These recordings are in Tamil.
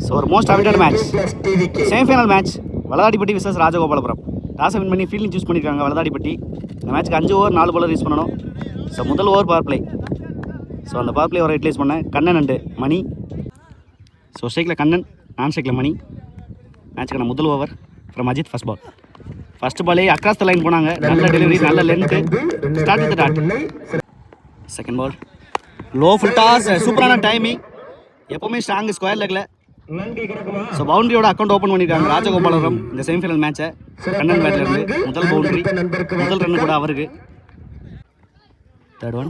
ஸோ ஒரு most awaited match, semifinal match, Valadadipatti versus Rajagopalapuram. டாஸை வின் பண்ணி ஃபீல்டிங் சூஸ் பண்ணியிருக்காங்க வலதாடிப்பட்டி. இந்த மேட்ச்சுக்கு 5 ஓவர் 4 பாலர் யூஸ் பண்ணணும். ஸோ முதல் ஓவர் பவர் பிளே. ஸோ அந்த பவர் பிளே ஓவர் யூட்டிலைஸ் பண்ண கண்ணன் அண்டு மணி. ஸோ ஸ்ட்ரைக்கில் கண்ணன், நான் ஸ்ட்ரைக்கில் மணி. மேட்ச்சுக்கான முதல் over from Ajith. First ball. First பாலே அக்ராஸ் த லைன் போனாங்க. நல்ல டெலிவரி, நல்ல length. Start with dot. Second ball low full toss, சூப்பரான டைமிங். எப்போவுமே ஸ்ட்ராங் ஸ்கொயர் லெக்கில். ஸோ பவுண்டரியோட அக்கௌண்ட் ஓப்பன் பண்ணியிருக்காங்க ராஜகோபாலபுரம் இந்த செமிஃபைனல் மேட்சை. கண்ணன் பேட்லேருந்து முதல் பவுண்டரி, முதல் ரன் கூட அவருக்கு. Third one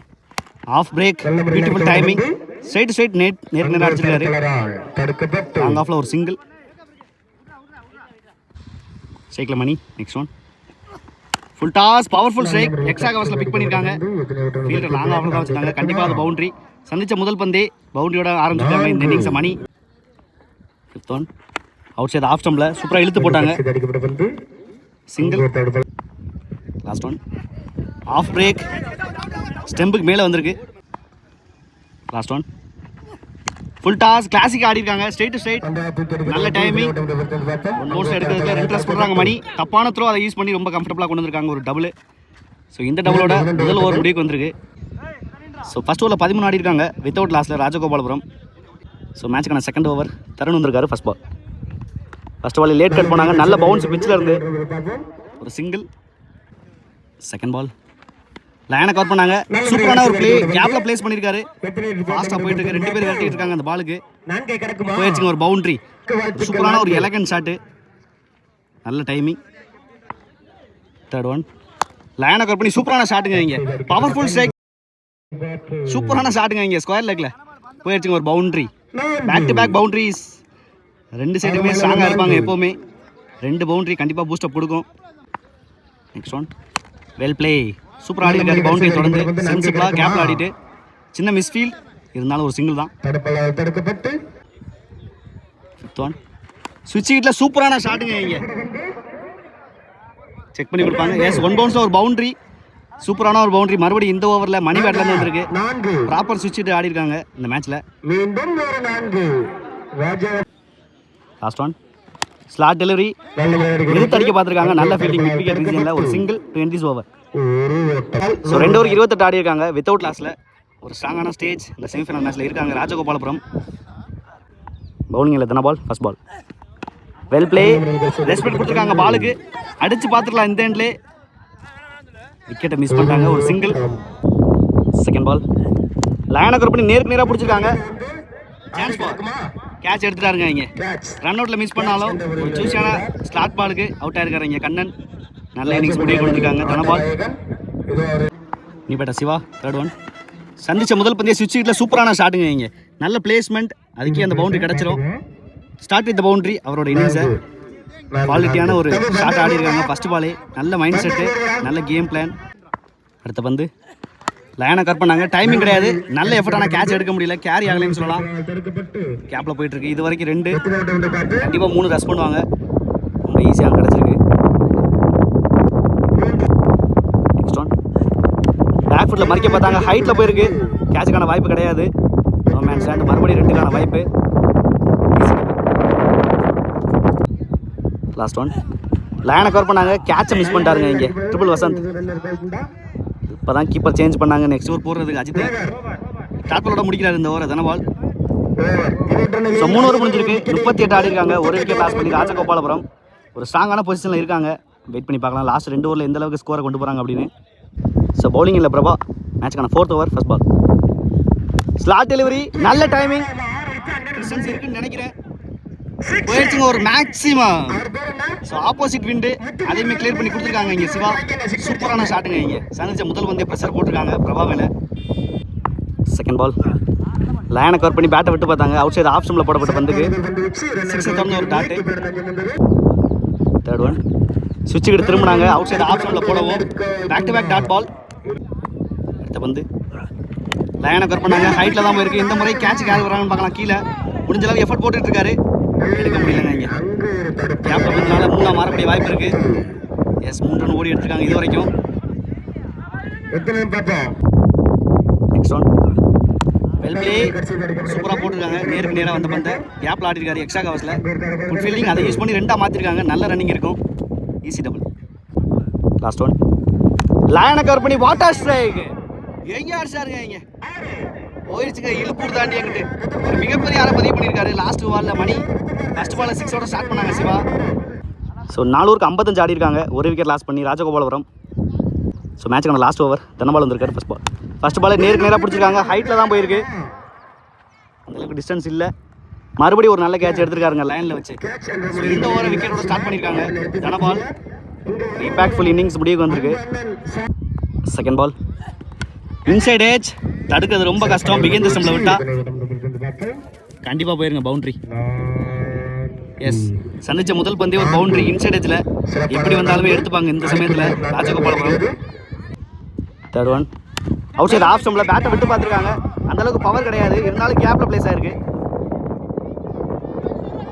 off break, beautiful timing. Straight நேருக்கு நேரம் அடிச்சிருக்காரு. லாங் ஆஃப்ல ஒரு சிங்கிள். ஸ்ட்ரைக்கில் Mani. Next one full toss, powerful strike. Extra கவர்ஸில் பிக் பண்ணியிருக்காங்க. ஃபீல்டர் லாங் ஆஃப்ல தான் வச்சுருக்காங்க. கண்டிப்பாக அது பவுண்டரி. சந்திச்ச முதல் பந்தே பவுண்டரியோட ஆரம்பிச்சிருக்காங்க இந்த இன்னிங்ஸை Mani. Fifth one outside off ஸ்டம்பில் சூப்பராக இழுத்து போட்டாங்க. Single. Last one off break, ஸ்டெம்புக்கு மேலே வந்திருக்கு. Last one full toss, classic ஆடி இருக்காங்க. ஸ்ட்ரைட் டு ஸ்ட்ரைட், நல்ல டைமிங். ஒன் மோஸ்ட் எடுக்கிறதுல இன்ட்ரெஸ்ட் பண்ணுறாங்க மணி. தப்பான த்ரோ அதை யூஸ் பண்ணி ரொம்ப கம்ஃபர்டபுளாக கொண்டு வந்திருக்காங்க ஒரு டபுள். ஸோ இந்த டபுளோட முதல் ஓவர் முடிவுக்கு வந்திருக்கு. ஸோ ஃபர்ஸ்ட் ஓவரில் 13 ஆடி இருக்காங்க வித்தவுட் லாஸில் ராஜகோபாலபுரம். ஸோ மேட்சுக்கான செகண்ட் ஓவர் தருண் வந்திருக்காரு. First ball. First ball late cut பண்ணாங்க. நல்ல பவுன்ஸ் பிச்சில் இருந்து ஒரு சிங்கிள். செகண்ட் பால் லைனை கவர் பண்ணாங்க. சூப்பரான ஒரு பிளே, கேப்ல பிளேஸ் பண்ணியிருக்காரு. ஃபாஸ்ட்டாக போயிட்டு இருக்கு. 2 பேர் விரட்டிட்டு இருக்காங்க அந்த பாலுக்கு. போயிடுச்சுங்க ஒரு பவுண்டரி. சூப்பரான ஒரு எலகன்ட் ஷாட்டு, நல்ல டைமிங். தேர்ட் ஒன் லைனை கவர் பண்ணி சூப்பரான ஷாட்டுங்க. இங்கே பவர்ஃபுல் ஸ்ட்ரைக், சூப்பரான ஷாட்டுங்க. இங்கே ஸ்கொயர் லெக்கில் போயிடுச்சுங்க ஒரு boundary. Back to back boundaries. 2 சைடுமே ஸ்ட்ராங்காக இருப்பாங்க எப்போவுமே. 2 பவுண்டரி கண்டிப்பாக பூஸ்டப் கொடுக்கும். நெக்ஸ்ட் ஒன் வெல் பிளே, சூப்பராக ஆடி இருக்காரு. பவுண்டரி தொடர்ந்து சென்சிபிளாக கேப்ல ஆடிட்டு சின்ன மிஸ்ஃபீல்ட் இருந்தாலும் ஒரு சிங்கிள் தான். ஃபிஃப்த் ஒன் ஸ்விட்ச் ஹிட்ல சூப்பரான ஷாட்டுங்க. இங்கே செக் பண்ணி கொடுப்பாங்க. எஸ், 1 பவுன்ஸில் ஒரு பவுண்டரி, சூப்பரான ஒரு பவுண்டரி. மறுபடியும் இந்த ஓவரில் மணி பேட்லேருந்து வந்திருக்கு. ப்ராப்பர் ஸ்விட்ச் ஹிட் ஆடி இருக்காங்க இந்த மேட்ச்சில். லாஸ்ட் ஒன் ஸ்லாட் டெலிவரி, இழுத்து அடிக்க பார்த்துருக்காங்க. நல்ல ஃபீல்டிங் மிட் விக்கெட் ரீஜனில் ஒரு single to end this over. So 2 over 28 ஆடி இருக்காங்க வித்தவுட் லாஸில். ஒரு ஸ்ட்ராங்கான ஸ்டேஜ் இந்த செமிஃபைனல் மேட்ச்சில் இருக்காங்க ராஜகோபாலபுரம். பவுலிங்கில் தன ball. First ball well play, respect கொடுத்துருக்காங்க பாலுக்கு. அடித்து பார்த்துக்கலாம் இந்த எண்ட்லே. விக்கெட்டை மிஸ் பண்ணிட்டாங்க, ஒரு சிங்கிள். செகண்ட் பால் லைனை கவர் பண்ணி நேருக்கு நேராக பிடிச்சிருக்காங்க. சான்ஸ் பால், கேட்ச் எடுத்துட்டாருங்க. இங்கே ரன் அவுட்டில் மிஸ் பண்ணாலும் ஒரு சூஸியான ஸ்லாட் பாலுக்கு அவுட் ஆயிருக்காரு இங்கே கண்ணன். நல்ல இன்னிங்ஸ் முடிவு கொண்டிருக்காங்க தனபால். நீ பேட்டா சிவா. தேர்ட் ஒன் சந்திச்ச முதல் பந்திய ஸ்விட்ச் ஹிட்டில் சூப்பரான ஷாட்டுங்க. இங்கே நல்ல பிளேஸ்மெண்ட், அதுக்கே அந்த பவுண்டரி கிடச்சிரும். ஸ்டார்ட் வித் பவுண்டரி அவரோட இன்னிங்ஸை. குவாலிட்டியான ஒரு ஷாட் ஆடி இருக்காங்க. ஃபர்ஸ்ட் பாலே நல்ல மைண்ட் செட்டு, நல்ல கேம் பிளான். அடுத்த பந்து லைனை கட் பண்ணாங்க. டைமிங் கிடையாது, நல்ல எஃபர்ட்டான கேட்ச் எடுக்க முடியல. கேரி ஆகலைன்னு சொல்லலாம். கேப்பில் போயிட்டு இருக்கு. இது வரைக்கும் 2, கண்டிப்பாக 3 ரஸ் பண்ணுவாங்க. ரொம்ப ஈஸியாக கிடச்சிருக்கு. நெக்ஸ்ட் ஒன் பேக் ஃபுட்டில் மறிக்க பார்த்தாங்க. ஹைட்டில் போயிருக்கு. கேட்சுக்கான வாய்ப்பு கிடையாது. No man stand. மறுபடியும் 2க்கான வாய்ப்பு. லாஸ்ட் ஒன் லைனை கவர் பண்ணாங்க. கேட்சை மிஸ் பண்ணிட்டாருங்க இங்கே ட்ரிபிள் வசந்த். இப்போ தான் கீப்பர் சேஞ்ச் பண்ணாங்க. நெக்ஸ்ட் ஓவர் போடுறதுக்கு அஜித் டாட்பாலோட முடிக்கிறார் இந்த ஓவர் தனபால். ஸோ 3 ஓவர் முடிஞ்சிருக்கு. 38 ஆடி இருக்காங்க. ஒரு விக்கெட் லாஸ் பண்ணி ராஜகோபாலபுரம் ஒரு ஸ்ட்ராங்கான பொசிஷனில் இருக்காங்க. வெயிட் பண்ணி பார்க்கலாம் லாஸ்ட் 2 ஓவரில் எந்த அளவுக்கு ஸ்கோரை கொண்டு போகிறாங்க அப்படின்னு. ஸோ பவுலிங் இல்லை பிரபா. மேட்சுக்கான 4th over first ball. Slot delivery, நல்ல டைமிங். டிஸ்டன்ஸ் இருக்குன்னு நினைக்கிறேன். போயிடுச்சுங்க ஒரு மேக்ஸிமம். ஸோ ஆப்போசிட் விண்டு அதையுமே கிளியர் பண்ணி கொடுத்துருக்காங்க இங்கே சிவா. சூப்பரான ஷாட்டுங்க. இங்கே சந்திச்ச முதல் பந்தே ப்ரெஷர் போட்டிருக்காங்க பிரபா மேலே. செகண்ட் பால் லைனை கவர் பண்ணி பேட்டை விட்டு பார்த்தாங்க. அவுட் சைடு ஆஃப் ஸ்டம்பில் போடப்பட்ட பந்துக்கு 6 தொடர்ந்து ஒரு டாட்டு. தேர்ட் ஒன் சுவிட்ச் கிட்ட திரும்பினாங்க. அவுட் சைடு ஆஃப் ஸ்டம்பில் போடவும் back to back dot ball. அடுத்த பந்து லைனை கவர் பண்ணாங்க. ஹைட்டில் தான் போயிருக்கு. இந்த முறை கேட்சுக்கு யார் வராங்கன்னு பார்க்கலாம். கீழே முடிஞ்ச அளவு எஃபர்ட் போட்டுட்டு இருக்காரு. எடுக்க முடியலங்க. இங்கே கேப்ல வந்ததுனால 3 மாறக்கூடிய வாய்ப்பு இருக்கு. எஸ், 3 ரன் ஓடி எடுத்துருக்காங்க இது வரைக்கும். நெக்ஸ்ட் ஒன் வெல் பிளே, சூப்பராக போட்டிருக்காங்க. நேருக்கு நேராக வந்த பந்தை கேப்பில் ஆடிருக்காரு எக்ஸ்ட்ரா கவர்ஸில். குட் ஃபீல்டிங், அதை யூஸ் பண்ணி 2ஆக மாற்றிருக்காங்க. நல்ல ரன்னிங் இருக்கும். Easy double. லாஸ்ட் ஒன், லைனை கவர் பண்ணி வாட்டர் ஸ்ட்ரைக். எங்கே அடிச்சாருங்க, இங்கே போயிடுச்சுங்க. இழுப்பூர் தாண்டி எங்கிட்டு ஒரு மிகப்பெரிய ஆளை பதிவு பண்ணியிருக்காரு. லாஸ்ட் பாலில் மணி ஃபர்ஸ்ட் பாலில் 6ஓட ஸ்டார்ட் பண்ணாங்க சிவா. ஸோ 4 ஓவருக்கு 55 ஆடி இருக்காங்க. ஒரு விக்கெட் லாஸ் பண்ணி ராஜகோபாலபுரம். ஸோ மேட்சுக்கான லாஸ்ட் ஓவர் தனபால் வந்திருக்காரு. ஃபர்ஸ்ட் பால் நேருக்கு நேராக பிடிச்சிருக்காங்க. ஹைட்டில் தான் போயிருக்கு, அந்தளவுக்கு டிஸ்டன்ஸ் இல்லை. மறுபடியும் ஒரு நல்ல கேட்ச் எடுத்துருக்காருங்க லைனில் வச்சு. ஸோ இந்த ஓவரை விக்கெட்டோட ஸ்டார்ட் பண்ணியிருக்காங்க தனபால். இம்பாக்ட்ஃபுல் இன்னிங்ஸ் முடிவுக்கு வந்திருக்கு. செகண்ட் பால் இன்சைட் ஏஜ், தடுக்கிறது ரொம்ப கஷ்டம். பிகின் சிஸ்டமில் விட்டா கண்டிப்பாக போயிருங்க பவுண்ட்ரி. எஸ், சந்திச்ச முதல் பந்தே ஒரு பவுண்டரி இன்சைட் ஏஜில். எப்படி வந்தாலுமே எடுத்துப்பாங்க இந்த சமயத்தில் Rajagopalapuram. Third one outside off ஸ்டம்பில் பேட்டை விட்டு பார்த்துருக்காங்க. அந்தளவுக்கு பவர் கிடையாது, இருந்தாலும் கேப்பில் பிளேஸ் ஆயிருக்கு.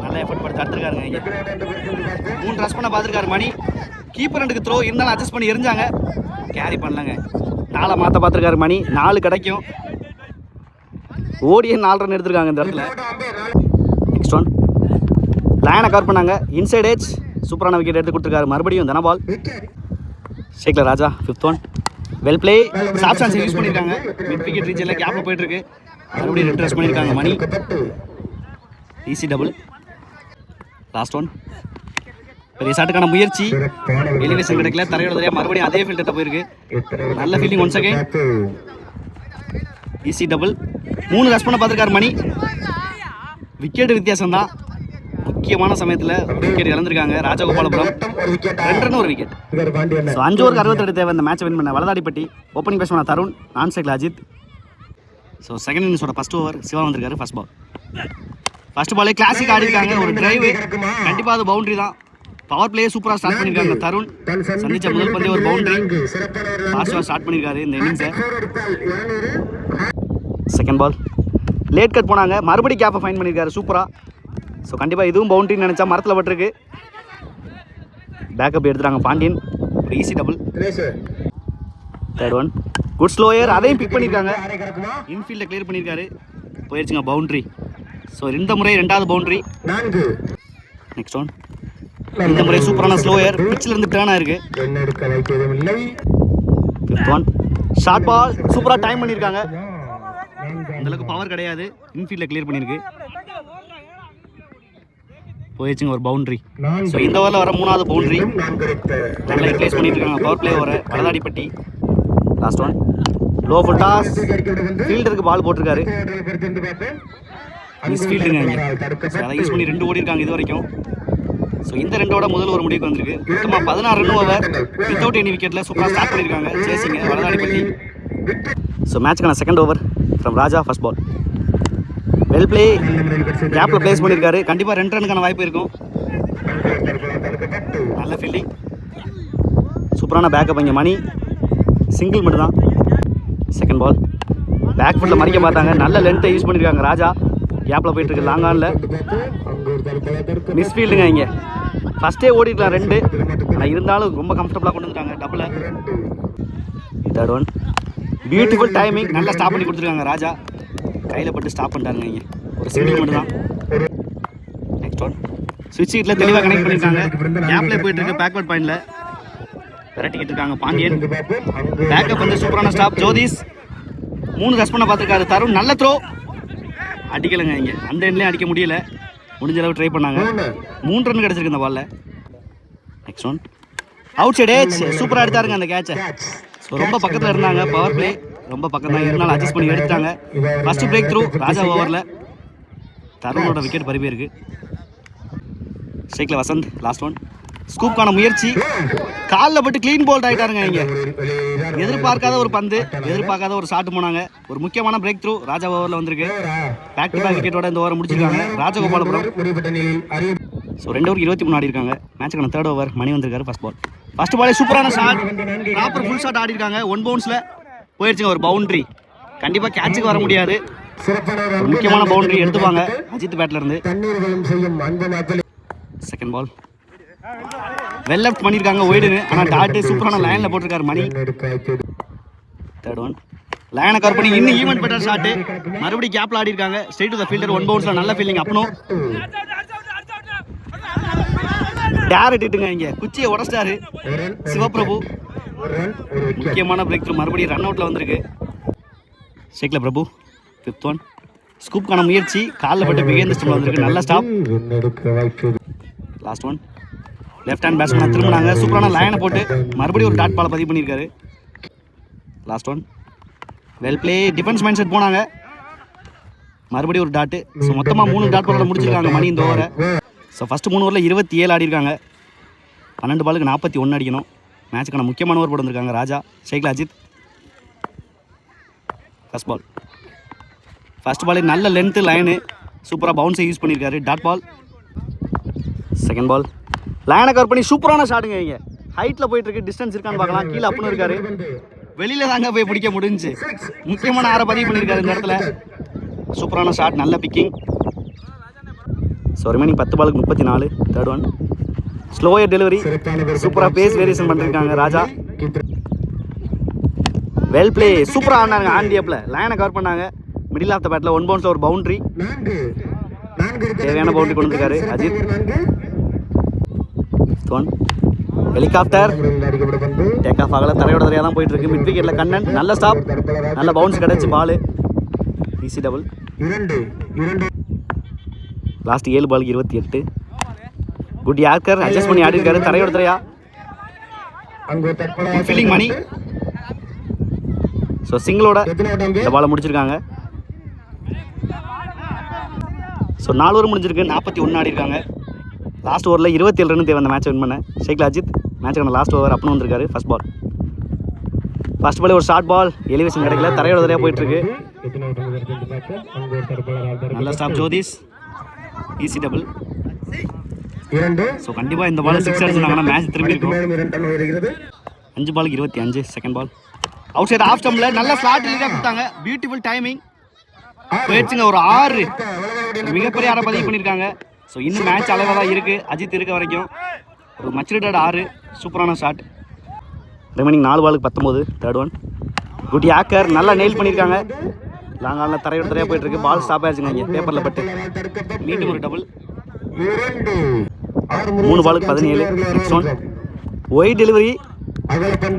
நல்ல எஃபர்ட் படுத்து தடுத்துருக்காருங்க. இங்கே 3 ரஸ் பண்ண பார்த்துருக்காரு மணி. கீப்பர் ரெண்டுக்கு த்ரோ இருந்தாலும் அட்ஜஸ்ட் பண்ணி எரிஞ்சாங்க, கேரி பண்ணலங்க. 4 மாற்ற பார்த்துருக்காரு மணி. 4 கிடைக்கும். ஓடியே 4 ரன் எடுத்திருக்காங்க இந்த இடத்துல. நெக்ஸ்ட் ஒன் லைனை கவர் பண்ணாங்க. இன்சைட் ஏஜ், சூப்பரான விக்கெட் எடுத்து கொடுத்துருக்காரு. மறுபடியும் தனபால். ஷேக்ல Raja 5th one. Well play, soft chance use பண்ணியிருக்காங்க. மிட் விக்கெட் ரீஜனில் கேப்பில் போயிட்டுருக்கு. மறுபடியும் ரிட்ரஸ் பண்ணியிருக்காங்க Mani. Easy double. Last one பெரிய ஷாட்டுக்கான முயற்சி, எலிவேஷன் கிடைக்கல. தரையோட தரையா மறுபடியும் அதே ஃபீல்டர்ட்ட போயிருக்கு. நல்ல fielding once again. Easy double. 3 ரஸ் பண்ண பார்த்துருக்காரு மணி. விக்கெட் வித்தியாசம் தான். முக்கியமான சமயத்தில் விக்கெட் இழந்திருக்காங்க ராஜகோபாலபுரம். 2 ரன் ஒரு விக்கெட். ஸோ 5 ஓவருக்கு 62 தேவை இந்த மேட்சை வின் பண்ண வலதாடிப்பட்டி. ஓப்பனிங் பேட்ஸ்மேன் தருண், நான் சைடில் அஜித். ஸோ செகண்ட் இன்னிங்ஸோட ஃபர்ஸ்ட் ஓவர் சிவா வந்திருக்காரு. ஃபர்ஸ்ட் பாலே கிளாசிக் ஆடி இருக்காங்க. ஒரு டிரைவ், கண்டிப்பாக அது பவுண்டரி தான். பவர் பிளே சூப்பராக ஸ்டார்ட் பண்ணியிருக்காங்க தருண். சந்திச்ச முதல் பந்தே ஒரு பவுண்டரி ஃபாஸ்ட்டாக ஸ்டார்ட் பண்ணியிருக்காரு இந்த இன்னிங்ஸை. செகண்ட் பால் லேட் கட் போனாங்க. மறுபடியும் கேப்பை ஃபைன் பண்ணியிருக்காரு சூப்பராக. ஸோ கண்டிப்பாக இதுவும் பவுண்டரின்னு நினச்சா மரத்தில் பட்டிருக்கு. பேக்கப் எடுத்துட்டாங்க பாண்டியன். ஒரு easy double. Third one good slower, அதையும் பிக் பண்ணியிருக்காங்க. இன்ஃபீல்டை கிளியர் பண்ணியிருக்காரு. போயிடுச்சுங்க பவுண்டரி. ஸோ இந்த முறை 2வது பவுண்டரி. நெக்ஸ்ட் ஒன் இந்த முறை சூப்பரான ஸ்லோயர், பிச்சில் இருந்து டேர்ன் ஆயிருக்கு. 5th ஒன் ஷார்ட் பால், சூப்பராக டைம் பண்ணியிருக்காங்க. அந்தளவுக்கு பவர் கிடையாது, இன்ஃபீல்டை கிளியர் பண்ணியிருக்கு. போயிடுச்சுங்க ஒரு பவுண்டரி. ஸோ இந்த ஓவரில் வர 3வது பவுண்டரி. நல்லா யூட்டிலைஸ் பண்ணிட்டு இருக்காங்க பவர் பிளே ஓவரை Valadadipatti. Last one low full toss, ஃபீல்டருக்கு பால் போட்டிருக்காரு. மிஸ் ஃபீல்டுங்க இங்கே. அதை யூஸ் பண்ணி 2 ஓடி இருக்காங்க இது வரைக்கும். ஸோ இந்த 2ஓட முதல் ஒரு முடிவுக்கு வந்திருக்கு. மொத்தமாக 16 ரன் ஓவர் வித்தவுட் எனி விக்கெட்டில் சூப்பராக ஸ்டார்ட் பண்ணியிருக்காங்க சேசிங்க வலதாடிப்பட்டி. ஸோ மேட்சுக்கான second over from Raja. First ball well play, கேப்பில் பிளேஸ் பண்ணியிருக்காரு. கண்டிப்பாக 2 ரனுக்கான வாய்ப்பு இருக்கும். நல்ல ஃபீல்டிங், சூப்பரான பேக்கப். இங்கே மணி சிங்கிள் மட்டும் தான். செகண்ட் பால் பேக் ஃபுட்டில் மறிக்க பார்த்தாங்க. நல்ல லென்த்தை யூஸ் பண்ணியிருக்காங்க ராஜா. கேப்பில் போயிட்டுருக்கு லாங் ஆனில். மிஸ் ஃபீல்டுங்க இங்கே. ஃபஸ்ட்டே ஓடிக்கலாம் 2, ஆனால் இருந்தாலும் ரொம்ப கம்ஃபர்டபுளாக கொண்டு வந்துட்டாங்க டபுளை. தேர்ட் ஒன் பியூட்டிஃபுல் டைமிங், நல்லா ஸ்டாப் பண்ணி கொடுத்துருக்காங்க ராஜா. கையில் பட்டு ஸ்டாப் பண்ணிட்டாருங்க இங்கே. ஒரு சிங்கிள் மட்டும் தான். நெக்ஸ்ட் ஒன் ஸ்விட்ச் ஹிட்டில் தெளிவாக கனெக்ட் பண்ணியிருக்காங்க. கேப்லேயே போயிட்டுருக்கு பேக்வர்ட் பாயிண்டில். விரட்டிக்கிட்டு இருக்காங்க பாண்டியன். பேக்கப் வந்து சூப்பரான ஸ்டாப். ஜோதிஷ் 3 ரஸ் பண்ண பார்த்துருக்காரு. தருண் நல்ல த்ரோ, அடிக்கலைங்க இங்கே. அந்த எண்ட்லேயும் அடிக்க முடியல. முடிஞ்ச அளவு ட்ரை பண்ணாங்க. 3 ரன் கிடச்சிருக்கு இந்த பாலில். Next one outside edge, சூப்பராக எடுத்தாருங்க அந்த கேட்சை. ஸோ ரொம்ப பக்கத்தில் இருந்தாங்க. பவர் பிளே ரொம்ப பக்கம் தான் இருந்தாலும் அட்ஜஸ்ட் பண்ணி எடுத்துட்டாங்க. ஃபர்ஸ்ட் பிரேக் த்ரூ ராஜா ஓவரில். தருணோட விக்கெட் பறிப்பே இருக்கு. ஷேக்ல வசந்த் லாஸ்ட் ஒன். ஸ்கூப்கான முயற்சி, காலில் பட்டு க்ளீன் போல்ட் ஆகிட்டாருங்க இங்கே. எதிர்பார்க்காத ஒரு பந்து, எதிர்பார்க்காத ஒரு ஷாட் போனாங்க. ஒரு முக்கியமான பிரேக் த்ரூ ராஜா ஓவரில் வந்திருக்கு. பேக் டு பேக் விக்கெட்டோட இந்த ஓவர் முடிச்சிருக்காங்க ராஜகோபாலபுரம். ஸோ 2 ஓவருக்கு 23 ஆடி இருக்காங்க. மேட்சுக்கான 3rd ஓவர் மணி வந்திருக்காரு. ஃபர்ஸ்ட் பாலே சூப்பரான ஷாட், ப்ராப்பர் ஃபுல் ஷாட் ஆடி இருக்காங்க. 1 பவுன்ஸில் போயிடுச்சுங்க ஒரு பவுண்டரி. கண்டிப்பாக கேட்சுக்கு வர முடியாது. ஒரு முக்கியமான பவுண்டரி எடுத்துப்பாங்க அஜித் பேட்ல இருந்து. செகண்ட் பால் வெல் லெஃப்ட் பண்ணியிருக்காங்க ஒய்டுன்னு, ஆனால் டாட்டு சூப்பரான லைனில் போட்டிருக்காரு மணி. தேர்ட் ஒன் லைனை கவர் பண்ணி இன்னும் ஈவென்ட் பெட்டர் ஷாட்டு. மறுபடியும் கேப்ல ஆடி இருக்காங்க. Straight to the fielder. 1 பவுன்ஸ்ல நல்ல ஃபீல்டிங். அப்பனும் டேரக்ட் ஹிட்டுங்க. இங்க குச்சியை உடைச்சிட்டாரு சிவபிரபு. முக்கியமான பிரேக் த்ரூ. மறுபடியும் ரன் அவுட்ல வந்திருக்கு. ஷேக்ல பிரபு 5th ஒன். ஸ்கூப்கான முயற்சி காலில் பட்டு பிகேந்த ஸ்டெம்ல வந்திருக்கு. நல்ல stop. Last one. Left hand batsman திரும்பினாங்க. சூப்பரான லைனை போட்டு மறுபடியும் ஒரு டாட் பாலை பதிவு பண்ணியிருக்காரு. Last one. Well play. Defence mind set போனாங்க. மறுபடியும் ஒரு டாட்டு. ஸோ மொத்தமாக 3 டாட் பாலோட முடிச்சிருக்காங்க மணி இந்த ஓவரை. ஸோ ஃபஸ்ட்டு 3 ஓவரில் 27 ஆடி இருக்காங்க. 12 பாலுக்கு 41 அடிக்கணும். மேட்சுக்கான முக்கியமான ஓவர் போட்டு வந்திருக்காங்க ராஜா. ஷேக்ல Ajith. First ball. First ball நல்ல லென்த்து லைனு. சூப்பராக பவுன்ஸை யூஸ் பண்ணியிருக்காரு. Dot ball. Second ball. லைனை கவர் பண்ணி சூப்பரான ஷாட்டுங்க. இங்கே ஹைட்டில் போயிட்டு இருக்கு. டிஸ்டன்ஸ் இருக்கான்னு பார்க்கலாம். கீழே அப்புன்னு இருக்காரு. வெளியில தாங்க போய் பிடிக்க முடிஞ்சு. முக்கியமான 6 பதிவு பண்ணியிருக்காரு இந்த இடத்துல. சூப்பரான ஷாட். நல்ல பிக்கிங். ஸோ ரிமைனிங் 10 பாலுக்கு 34. Third one. Slower delivery. சூப்பராக பேஸ் வேரியேஷன் பண்ணிருக்காங்க ராஜா. Well play. சூப்பராக ஆடினாங்க ஆண்டியப்பில். லைனை கவர் பண்ணாங்க. மிடில் ஆஃப் த பேட்டில் 1 பவுன்ஸில் ஒரு பவுண்டரி. தேவையான பவுண்டரி கொண்டு வந்திருக்காரு Ajith. 5th one. Helicopter take off ஆகல. தரையோட தரையாக தான் போயிட்டு இருக்கு. மிட் விக்கெட்டில் கண்ணன். நல்ல ஸ்டாப். நல்ல பவுன்ஸ் கிடச்சி பாலு. Easy double. லாஸ்ட் 7 பாலுக்கு 28. குட் யார்கர் அட்ஜஸ்ட் பண்ணி ஆடி இருக்காரு. தரையோட தரையா ஃபீல்டிங் மணி. ஸோ சிங்கிளோட இந்த பாலை முடிச்சிருக்காங்க. ஸோ 4 ஓவர் முடிஞ்சிருக்கு. 41 ஆடி இருக்காங்க. லாஸ்ட் ஓவரில் 27 ரன் தேவை அந்த மேட்சை வின் பண்ண. ஷேக்ல அஜித் மேட்சுக்கான லாஸ்ட் ஓவர் அப்பனும் வந்திருக்காரு. First ball. ஃபர்ஸ்ட் பால் ஒரு ஷார்ட் பால். எலிவேஷன் கிடைக்கல. தரையோட தரையாக போயிட்டுருக்கு. நல்ல stop Jyothish. Easy double. So கண்டிப்பாக இந்த பால் 6 அடிச்சிருந்தாங்கன்னா மேட்ச் திரும்பி இருக்கும். 5 பாலுக்கு 25. Second ball. Outside off ஸ்டம்பில் நல்ல ஸ்லாட் லீடாக கொடுத்தாங்க. பியூட்டிஃபுல் டைமிங் போயிடுச்சுங்க. ஒரு 6 மிகப்பெரிய 6 பதிவு பண்ணியிருக்காங்க. ஸோ இன்னும் மேட்ச் அளவாக தான் இருக்குது. அஜித் இருக்க வரைக்கும் ஒரு மச்ரிட்டட் 6. சூப்பரான ஷாட். ரிமைனிங் 4 பாலுக்கு 19. Third one. குட் யாக்கர் நல்லா நெயில் பண்ணியிருக்காங்க. லாங் ஆனில் தரையோட தரையாக போயிட்டு இருக்கு. பால் ஸ்டாப் ஆயிடுச்சுங்க இங்கே பேப்பரில் பட்டு. மீண்டும் ஒரு டபுள். 3 பாலுக்கு 17. Next one. White delivery.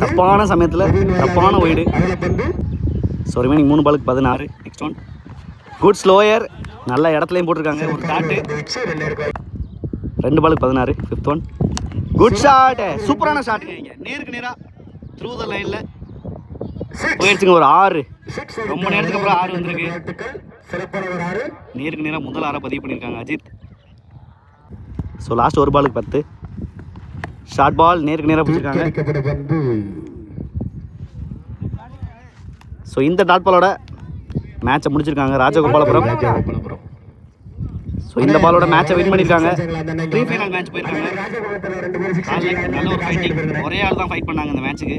தப்பான சமயத்தில் தப்பான ஒயிடு. ஸோ ரிமைனிங் 3 பாலுக்கு 16. Next one. Good slower. நல்ல இடத்துலையும் போட்டிருக்காங்க. ஒரு டாட்டு. 2 பாலுக்கு 16. 5th one. Good shot. சூப்பரான ஷாட்டுங்க. இங்கே நேருக்கு நேராக த்ரூ த லைனில் போயிடுச்சுங்க. ஒரு 6. ரொம்ப நேரத்துக்கு அப்புறம் 6 வந்திருக்கு. நேருக்கு நேராக முதல் 6 பதிவு பண்ணியிருக்காங்க அஜித். ஸோ லாஸ்ட் 1 பாலுக்கு 10. ஷார்ட் பால் நேருக்கு நேராக பிடிச்சிருக்காங்க. ஸோ இந்த டாட் பாலோட மேட்சை முடிச்சிருக்காங்க ராஜகோபாலபுரம். ஸோ இந்த பாலோட மேட்சை வின் பண்ணியிருக்காங்க. ப்ரீ ஃபைனல் மேட்ச் போயிருக்காங்க. நல்ல ஒரு ஃபைட்டிங். ஒரே ஆள் தான் ஃபைட் பண்ணாங்க இந்த மேட்ச்சுக்கு.